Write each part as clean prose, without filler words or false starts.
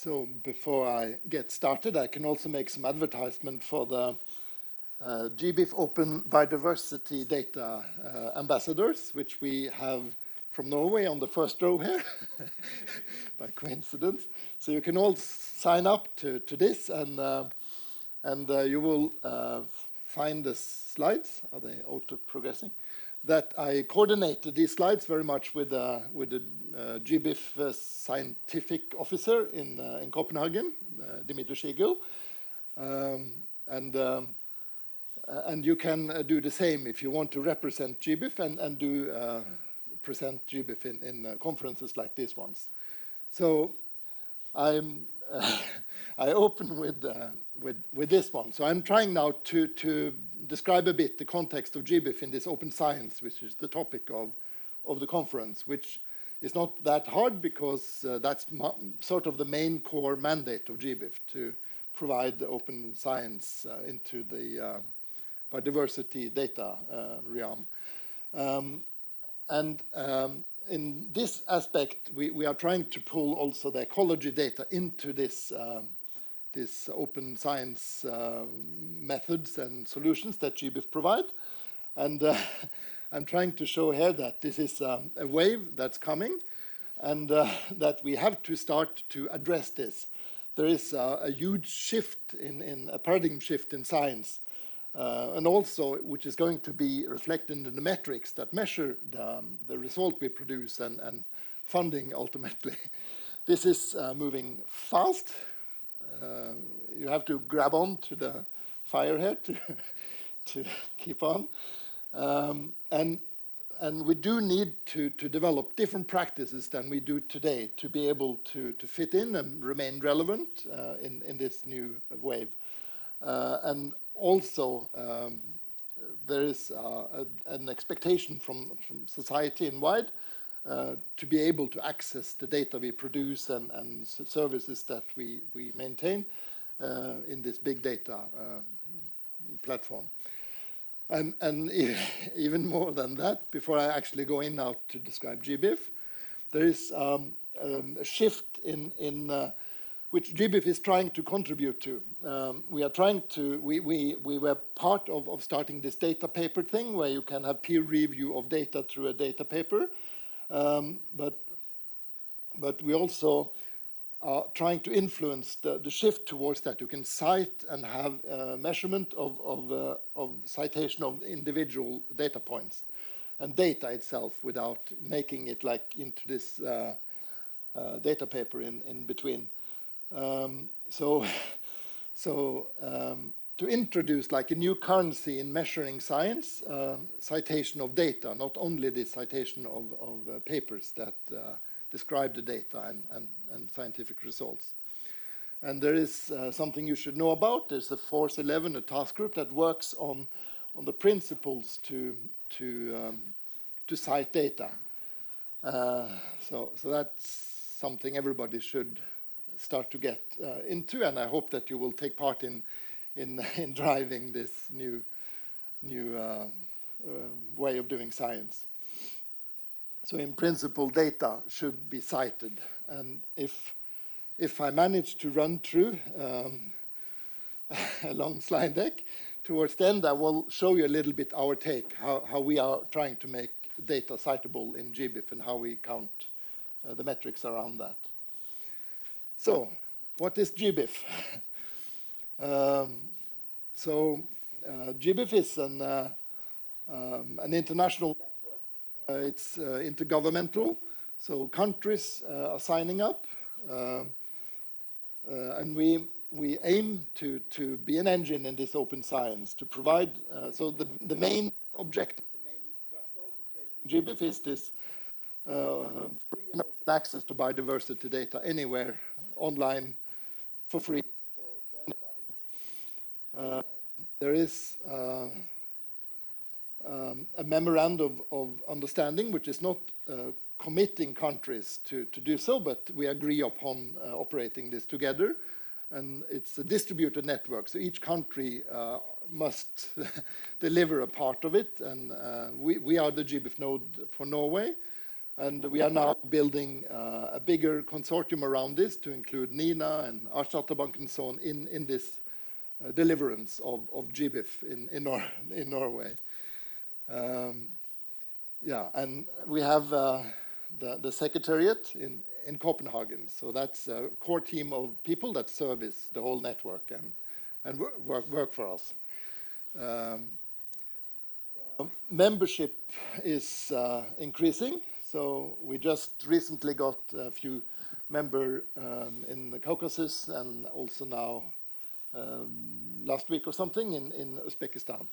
So before I get started, I can also make some advertisement for the GBIF Open Biodiversity Data Ambassadors, which we have from Norway on the first row here, by coincidence. So you can all sign up to this, and you will find the slides. Are they auto-progressing? That I coordinated these slides very much with the GBIF scientific officer in Copenhagen, Dimitri Shigel, and you can do the same if you want to represent GBIF and present GBIF in conferences like these ones. So I open with this one. So I'm trying now to describe a bit the context of GBIF in this open science, which is the topic of the conference, which is not that hard because that's sort of the main core mandate of GBIF, to provide the open science into the biodiversity data realm. In this aspect, we are trying to pull also the ecology data into this open science methods and solutions that GBIF provide. And I'm trying to show here that this is a wave that's coming, and that we have to start to address this. There is a huge shift in a paradigm shift in science, and also which is going to be reflected in the metrics that measure the result we produce and funding ultimately. This is moving fast. You have to grab on to the fire here to keep on. And we do need to develop different practices than we do today to be able to fit in and remain relevant in this new wave. And also, there is an expectation from society in wide to be able to access the data we produce and services that we maintain in this big data platform. And even more than that, before I actually go in now to describe GBIF, there is a shift in which GBIF is trying to contribute to. We were part of starting this data paper thing, where you can have peer review of data through a data paper. But we also are trying to influence the shift towards that. You can cite and have measurement of citation of individual data points and data itself without making it like into this data paper in between. To introduce like a new currency in measuring science, citation of data, not only the citation of papers that describe the data and scientific results. And there is something you should know about. There's a Force 11, a task group that works on the principles to cite data. So that's something everybody should start to get into, and I hope that you will take part in driving this new way of doing science. So in principle, data should be cited, and if I manage to run through a long slide deck, towards the end I will show you a little bit our take, how we are trying to make data citable in GBIF and how we count the metrics around that. So, what is GBIF? GBIF is an international network. It's intergovernmental, so countries are signing up, and we aim to be an engine in this open science, to provide, so the main objective, the main rationale for creating GBIF is this free and open access to biodiversity data anywhere, online, for free, for anybody. There is a memorandum of understanding, which is not committing countries to do so, but we agree upon operating this together. And it's a distributed network, so each country must deliver a part of it. And we are the GBIF node for Norway, And we are now building a bigger consortium around this to include NINA and Artsdatabank and so on in this deliverance of GBIF in Norway. Yeah, and we have the secretariat in Copenhagen. So that's a core team of people that service the whole network and work for us. Membership is increasing. So we just recently got a few members in the Caucasus and also now last week or something in Uzbekistan.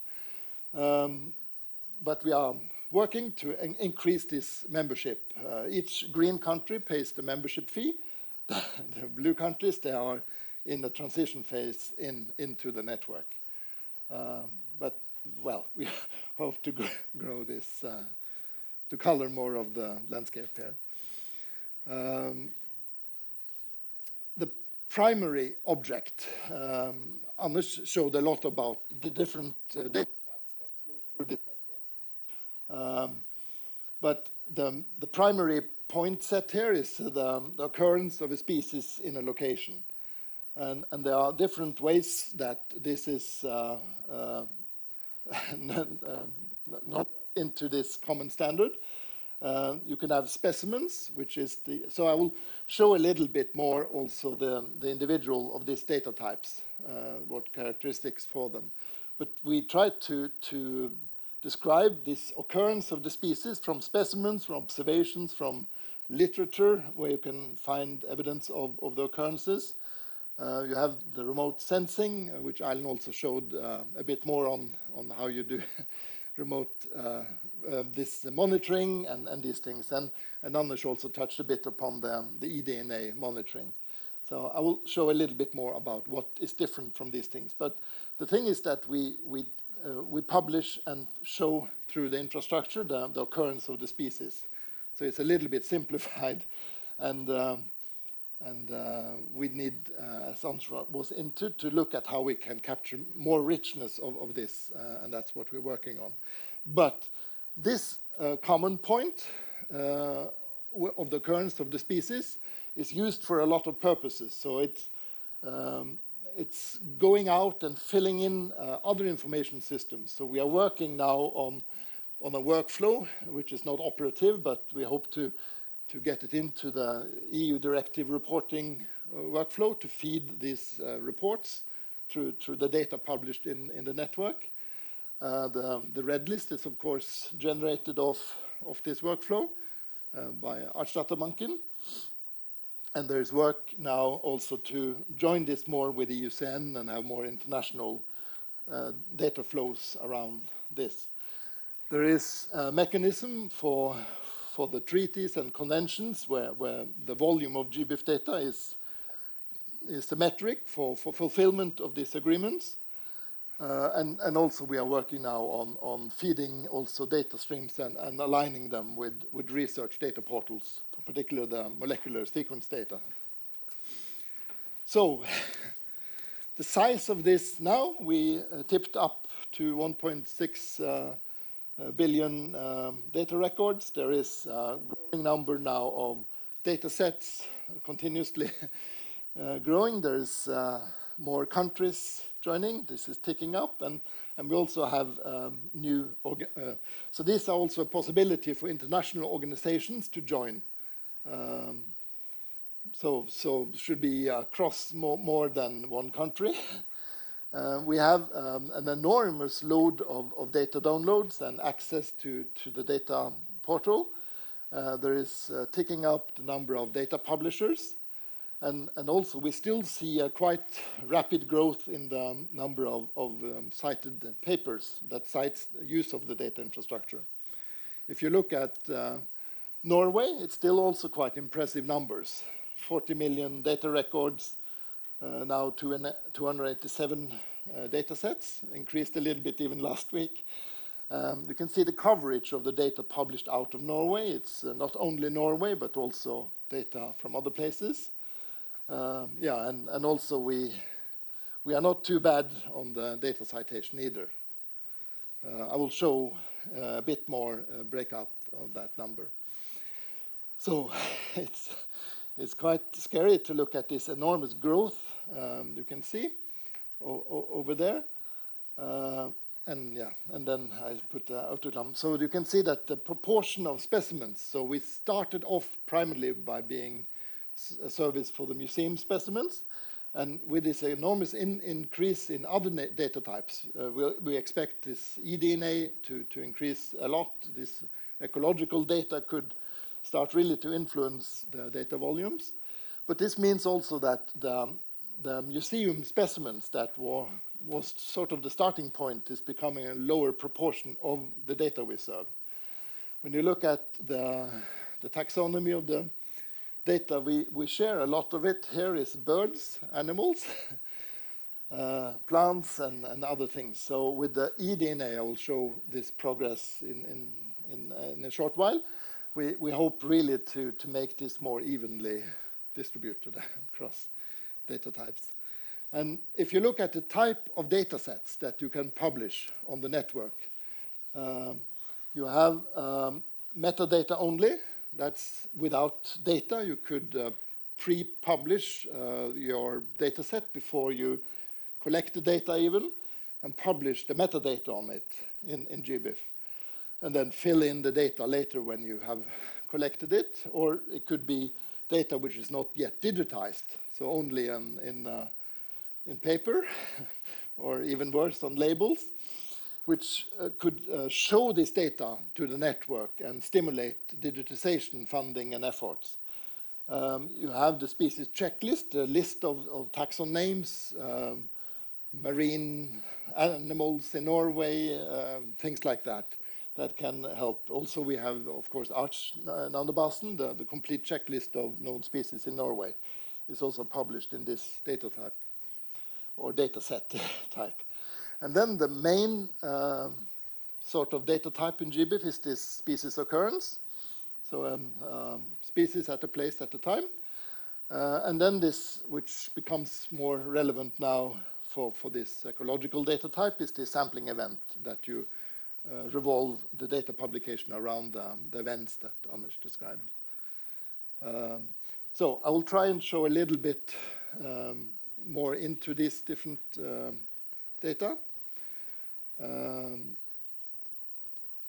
But we are working to increase this membership. Each green country pays the membership fee. The blue countries, they are in the transition phase into the network. But, well, we hope to grow this, to color more of the landscape here. The primary object, Anders showed a lot about the different data types that flow through this network. But the primary point set here is the occurrence of a species in a location. And there are different ways that this is not into this common standard. You can have specimens, which is so I will show a little bit more also the individual of these data types, what characteristics for them. But we try to describe this occurrence of the species from specimens, from observations, from literature, where you can find evidence of the occurrences. You have the remote sensing, which Alan also showed a bit more on how you do remote this monitoring and these things. And Anders also touched a bit upon the eDNA monitoring. So I will show a little bit more about what is different from these things. But the thing is that we publish and show through the infrastructure the occurrence of the species. So it's a little bit simplified, and we need, as Anders was into, to look at how we can capture more richness of this, and that's what we're working on. But this common point of the occurrence of the species is used for a lot of purposes. So it's going out and filling in other information systems. So we are working now on a workflow, which is not operative, but we hope to get it into the EU directive reporting workflow to feed these reports through the data published in the network. The red list is, of course, generated off this workflow by Artsdatabanken. And there's work now also to join this more with the EUCN and have more international data flows around this. There is a mechanism for the treaties and conventions where the volume of GBIF data is symmetric for fulfillment of these agreements. And also we are working now on feeding also data streams and aligning them with research data portals, particularly the molecular sequence data. So the size of this now, we tipped up to 1.6 billion data records. There is a growing number now of data sets continuously growing. There's more countries joining. This is ticking up, and we also have new. So these are also a possibility for international organizations to join. So should be across more than one country. We have an enormous load of data downloads and access to the data portal. There is ticking up the number of data publishers. And also we still see a quite rapid growth in the number of cited papers that cites use of the data infrastructure. If you look at Norway, it's still also quite impressive numbers. 40 million data records, now 287 data sets, increased a little bit even last week. You can see the coverage of the data published out of Norway. It's not only Norway, but also data from other places. Yeah, and also we are not too bad on the data citation either. I will show a bit more breakout of that number. So it's quite scary to look at this enormous growth you can see over there. And then I put the autoclam. So you can see that the proportion of specimens, so we started off primarily by being a service for the museum specimens, and with this enormous increase in other data types, we expect this eDNA to increase a lot. This ecological data could start really to influence the data volumes. But this means also that the museum specimens that was sort of the starting point is becoming a lower proportion of the data we serve. When you look at the taxonomy of the data, we share a lot of it. Here is birds, animals, plants, and other things. So with the eDNA, I will show this progress in a short while. We hope really to make this more evenly distributed across data types. And if you look at the type of data sets that you can publish on the network, you have metadata only. That's without data. You could pre-publish your data set before you collect the data even, and publish the metadata on it in GBIF. And then fill in the data later when you have collected it. Or it could be data which is not yet digitized, so only in paper, or even worse, on labels, which could show this data to the network and stimulate digitization funding and efforts. You have the species checklist, a list of taxon names, marine animals in Norway, things like that can help. Also, we have, of course, Artsnavnebasen, the complete checklist of known species in Norway, is also published in this data type, or data set type. And then the main sort of data type in GBIF is this species occurrence. So species at a place at a time. And then this, which becomes more relevant now for this ecological data type, is the sampling event, that you revolve the data publication around the events that Anders described. So I will try and show a little bit more into these different data.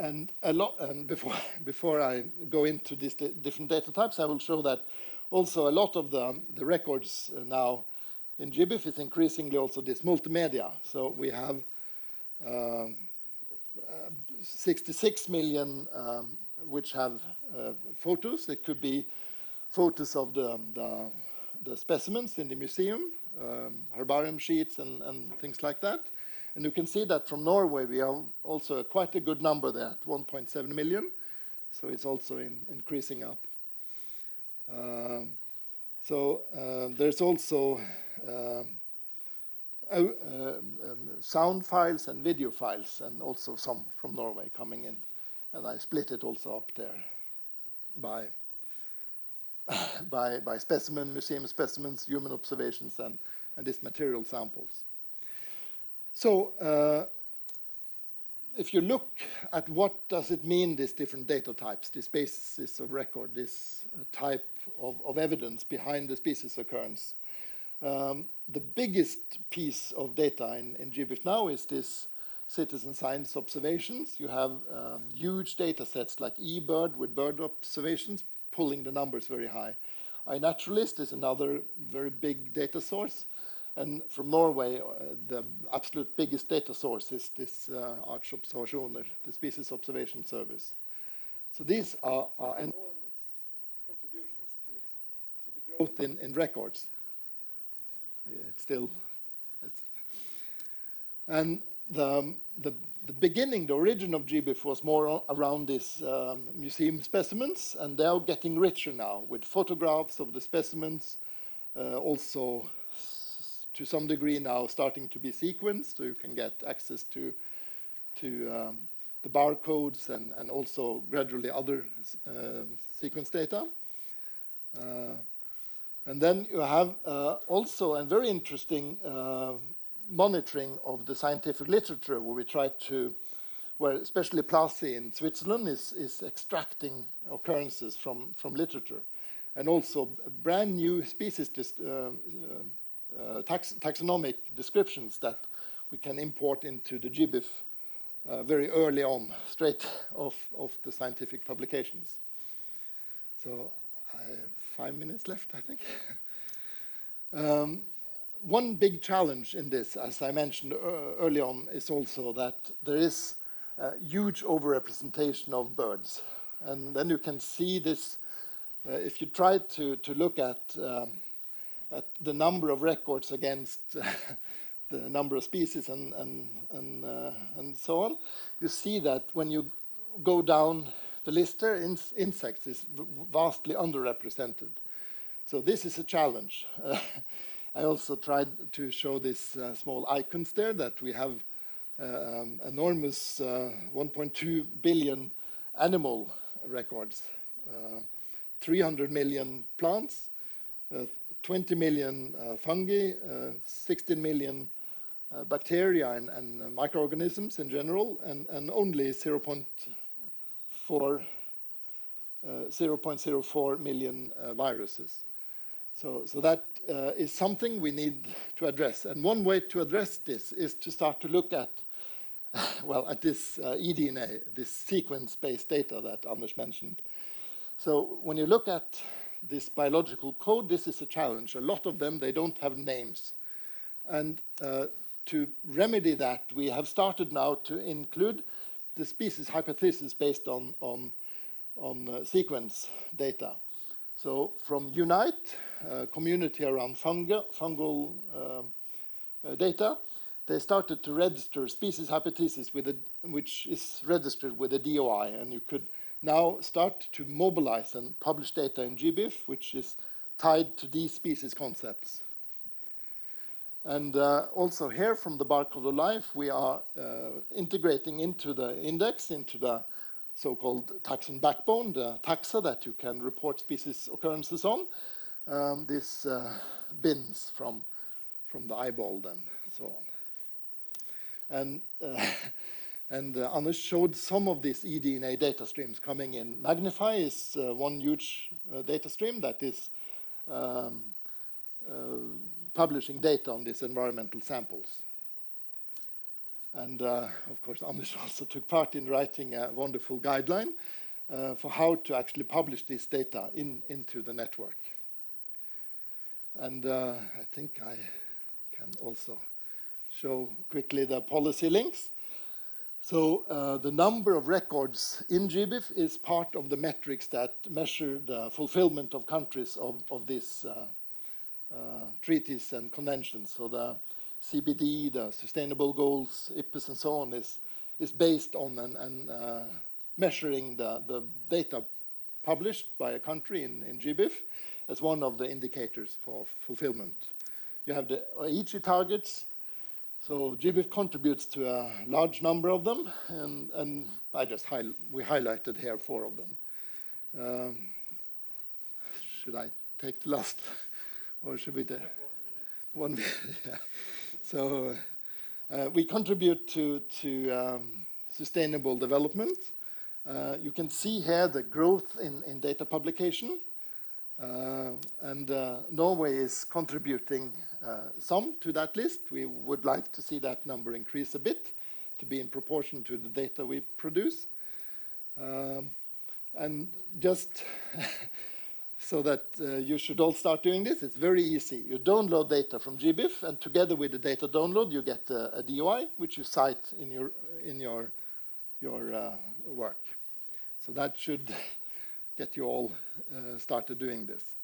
And before I go into these different data types, I will show that also a lot of the records now in GBIF is increasingly also this multimedia. So we have 66 million which have photos. It could be photos of the specimens in the museum, herbarium sheets and things like that. And you can see that from Norway we have also quite a good number there, at 1.7 million. So it's also increasing up. There's also sound files and video files, and also some from Norway coming in. And I split it also up there by specimen, museum specimens, human observations, and these material samples. So if you look at what does it mean, these different data types, this basis of record, this type of evidence behind the species occurrence, the biggest piece of data in GBIF now is this citizen science observations. You have huge data sets like eBird with bird observations, pulling the numbers very high. iNaturalist is another very big data source. And from Norway, the absolute biggest data source is this Artsobservasjoner, the Species Observation Service. So these are enormous contributions to the growth in records. And the beginning, the origin of GBIF was more around these museum specimens, and they are getting richer now with photographs of the specimens, also to some degree now starting to be sequenced, so you can get access to the barcodes and also gradually other sequence data. And then you have also a very interesting monitoring of the scientific literature, where we try to where especially Plassey in Switzerland is extracting occurrences from literature, and also brand new species taxonomic descriptions that we can import into the GBIF very early on, straight off the scientific publications. So I have 5 minutes left, I think. One big challenge in this, as I mentioned early on, is also that there is a huge overrepresentation of birds. And then you can see this, if you try to look at the number of records against the number of species and so on, you see that when you go down the list there, insects is vastly underrepresented. So this is a challenge. I also tried to show these small icons there, that we have enormous 1.2 billion animal records, 300 million plants, 20 million fungi, 16 million bacteria and microorganisms in general, and only 0.04 million viruses. So that is something we need to address. And one way to address this is to start to look at, well, at this eDNA, this sequence-based data that Anders mentioned. So when you look at this biological code, this is a challenge. A lot of them, they don't have names. And to remedy that, we have started now to include the species hypothesis based on sequence data. So from UNITE, community around fungal data, they started to register species hypothesis which is registered with a DOI, and you could now start to mobilize and publish data in GBIF, which is tied to these species concepts. And also here from the Barcode of Life, we are integrating into the index, into the so-called taxon backbone, the taxa that you can report species occurrences on, these bins from the eyeball and so on. And Anders showed some of these eDNA data streams coming in. Magnify is one huge data stream that is publishing data on these environmental samples. And of course, Anders also took part in writing a wonderful guideline for how to actually publish this data into the network. And I think I can also show quickly the policy links. So the number of records in GBIF is part of the metrics that measure the fulfillment of countries of these treaties and conventions. So the CBD, the sustainable goals, IPPES, and so on is based on and measuring the data published by a country in GBIF as one of the indicators for fulfillment. You have the Aichi targets. So GBIF contributes to a large number of them, and we highlighted here 4 of them. Should I take the last, or should we take 1 minute? Yeah. So we contribute to sustainable development. You can see here the growth in data publication. And Norway is contributing some to that list. We would like to see that number increase a bit to be in proportion to the data we produce. And just so that you should all start doing this, it's very easy. You download data from GBIF, and together with the data download, you get a DOI, which you cite in your work. So that should get you all started doing this.